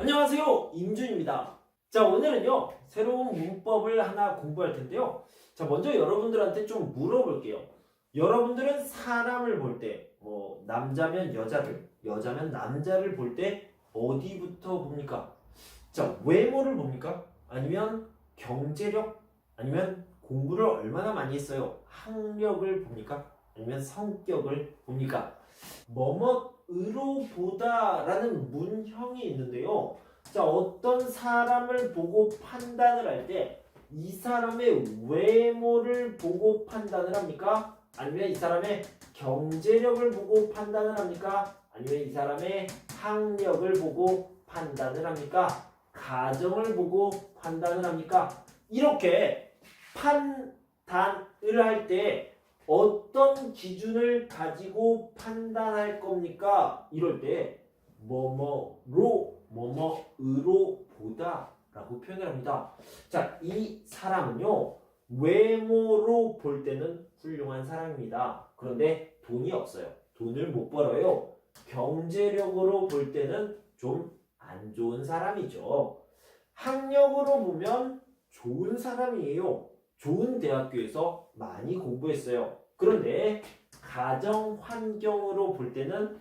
안녕하세요, 임준입니다. 자, 오늘은요 새로운 문법을 하나 공부할 텐데요. 자, 먼저 여러분들한테 좀 물어볼게요. 여러분들은 사람을 볼 때 남자면 여자를, 여자면 남자를 볼 때 어디부터 봅니까? 자, 외모를 봅니까? 아니면 경제력? 아니면 공부를 얼마나 많이 했어요? 학력을 봅니까? 아니면 성격을 봅니까? 뭐뭐으로 보다라는 문형이 있는데요. 자, 어떤 사람을 보고 판단을 할 때 이 사람의 외모를 보고 판단을 합니까? 아니면 이 사람의 경제력을 보고 판단을 합니까? 아니면 이 사람의 학력을 보고 판단을 합니까? 가정을 보고 판단을 합니까? 이렇게 판단을 할 때 어떤 기준을 가지고 판단할 겁니까? 이럴 때 뭐뭐으로 보다 라고 표현을 합니다. 자, 이 사람은요 외모로 볼 때는 훌륭한 사람입니다. 그런데 돈이 없어요. 돈을 못 벌어요. 경제력으로 볼 때는 좀 안 좋은 사람이죠. 학력으로 보면 좋은 사람이에요. 좋은 대학교에서 많이 공부했어요. 그런데 가정 환경으로 볼 때는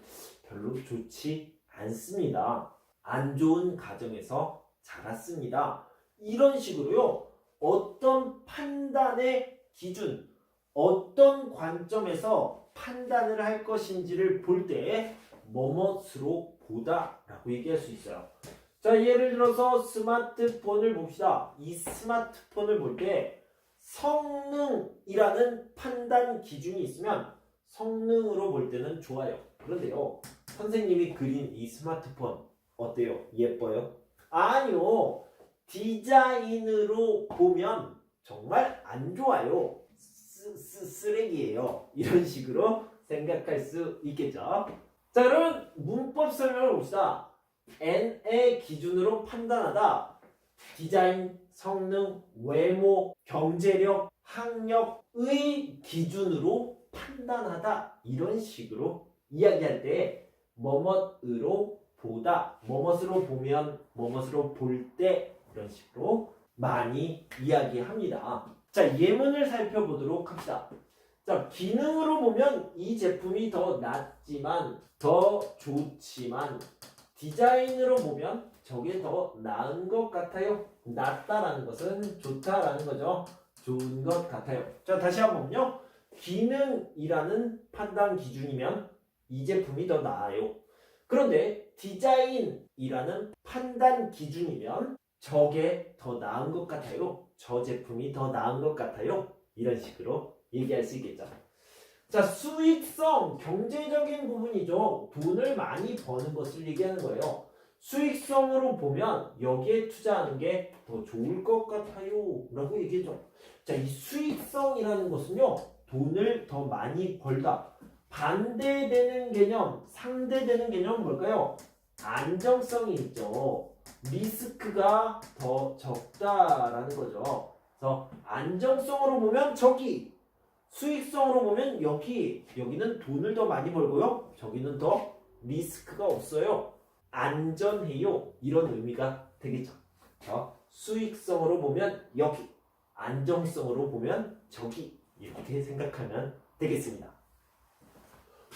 별로 좋지 않습니다. 안 좋은 가정에서 자랐습니다. 이런 식으로요. 어떤 판단의 기준, 어떤 관점에서 판단을 할 것인지를 볼 때 뭐뭇으로 보다라고 얘기할 수 있어요. 자, 예를 들어서 스마트폰을 봅시다. 이 스마트폰을 볼 때 성능이라는 판단 기준이 있으면 성능으로 볼 때는 좋아요. 그런데요, 선생님이 그린 이 스마트폰 어때요? 예뻐요? 아니요. 디자인으로 보면 정말 안 좋아요. 쓰레기예요. 이런 식으로 생각할 수 있겠죠. 자, 그러면 문법 설명을 봅시다. N의 기준으로 판단하다. 디자인, 성능, 외모, 경제력, 학력의 기준으로 판단하다. 이런 식으로 이야기할 때 뭐뭇으로 보다, 뭐뭇으로 보면, 뭐뭇으로 볼 때 이런 식으로 많이 이야기합니다. 자, 예문을 살펴보도록 합시다. 자, 기능으로 보면 이 제품이 더 낫지만, 더 좋지만, 디자인으로 보면 저게 더 나은 것 같아요. 낫다라는 것은 좋다라는 거죠. 좋은 것 같아요. 자, 다시 한번요. 기능이라는 판단 기준이면 이 제품이 더 나아요. 그런데 디자인이라는 판단 기준이면 저게 더 나은 것 같아요. 저 제품이 더 나은 것 같아요. 이런 식으로 얘기할 수 있겠죠. 자, 수익성, 경제적인 부분이죠. 돈을 많이 버는 것을 얘기하는 거예요. 수익성으로 보면 여기에 투자하는 게 더 좋을 것 같아요 라고 얘기해줘. 자, 이 수익성이라는 것은요, 돈을 더 많이 벌다. 반대되는 개념, 상대되는 개념은 뭘까요? 안정성이 있죠. 리스크가 더 적다라는 거죠. 그래서 안정성으로 보면 저기, 수익성으로 보면 여기는 돈을 더 많이 벌고요. 저기는 더 리스크가 없어요. 안전해요. 이런 의미가 되겠죠. 수익성으로 보면 여기, 안정성으로 보면 저기, 이렇게 생각하면 되겠습니다.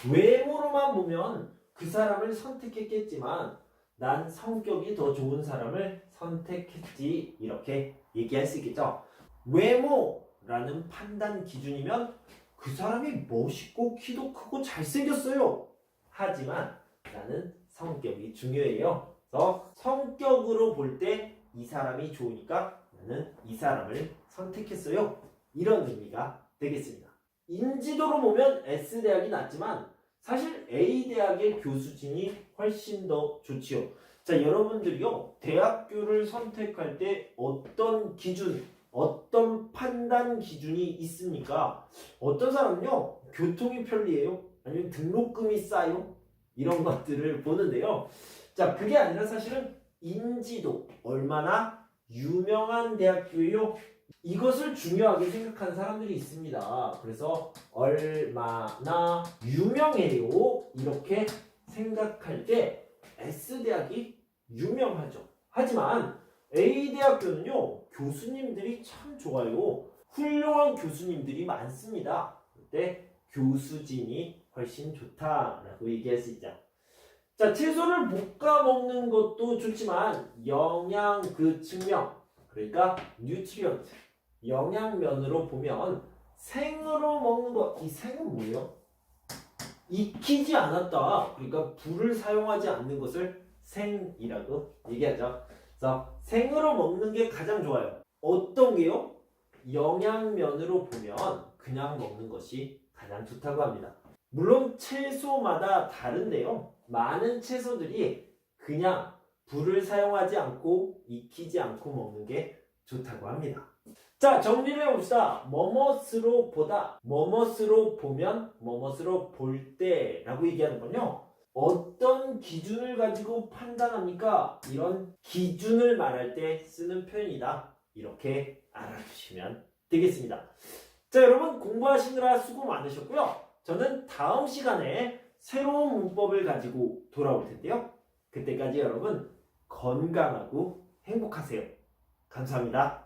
외모로만 보면 그 사람을 선택했겠지만 난 성격이 더 좋은 사람을 선택했지, 이렇게 얘기할 수 있겠죠. 외모라는 판단 기준이면 그 사람이 멋있고 키도 크고 잘생겼어요. 하지만 나는 성격이 중요해요. 그래서 성격으로 볼 때 이 사람이 좋으니까 나는 이 사람을 선택했어요. 이런 의미가 되겠습니다. 인지도로 보면 S대학이 낫지만 사실 A대학의 교수진이 훨씬 더 좋지요. 자, 여러분들이요, 대학교를 선택할 때 어떤 기준, 어떤 판단 기준이 있습니까? 어떤 사람은요, 교통이 편리해요? 아니면 등록금이 싸요? 이런 것들을 보는데요. 자, 그게 아니라 사실은 인지도, 얼마나 유명한 대학교예요? 이것을 중요하게 생각하는 사람들이 있습니다. 그래서 얼마나 유명해요? 이렇게 생각할 때 S대학이 유명하죠. 하지만 A대학교는요, 교수님들이 참 좋아요. 훌륭한 교수님들이 많습니다. 그때 교수진이 훨씬 좋다라고 얘기할 수 있죠. 자, 채소를 볶아 먹는 것도 좋지만 영양 그 측면, 그러니까 뉴트리언트, 영양면으로 보면 생으로 먹는 것, 이 생은 뭐예요? 익히지 않았다. 그러니까 불을 사용하지 않는 것을 생이라고 얘기하죠. 그래서 생으로 먹는 게 가장 좋아요. 어떤 게요? 영양면으로 보면 그냥 먹는 것이 가장 좋다고 합니다. 물론 채소마다 다른데요. 많은 채소들이 그냥 불을 사용하지 않고 익히지 않고 먹는 게 좋다고 합니다. 자, 정리를 해봅시다. 뭐뭇으로 보다, 뭐뭇으로 보면, 뭐뭇으로 볼 때라고 얘기하는 건요. 어떤 기준을 가지고 판단합니까? 이런 기준을 말할 때 쓰는 표현이다. 이렇게 알아주시면 되겠습니다. 자, 여러분 공부하시느라 수고 많으셨고요. 저는 다음 시간에 새로운 문법을 가지고 돌아올 텐데요. 그때까지 여러분 건강하고 행복하세요. 감사합니다.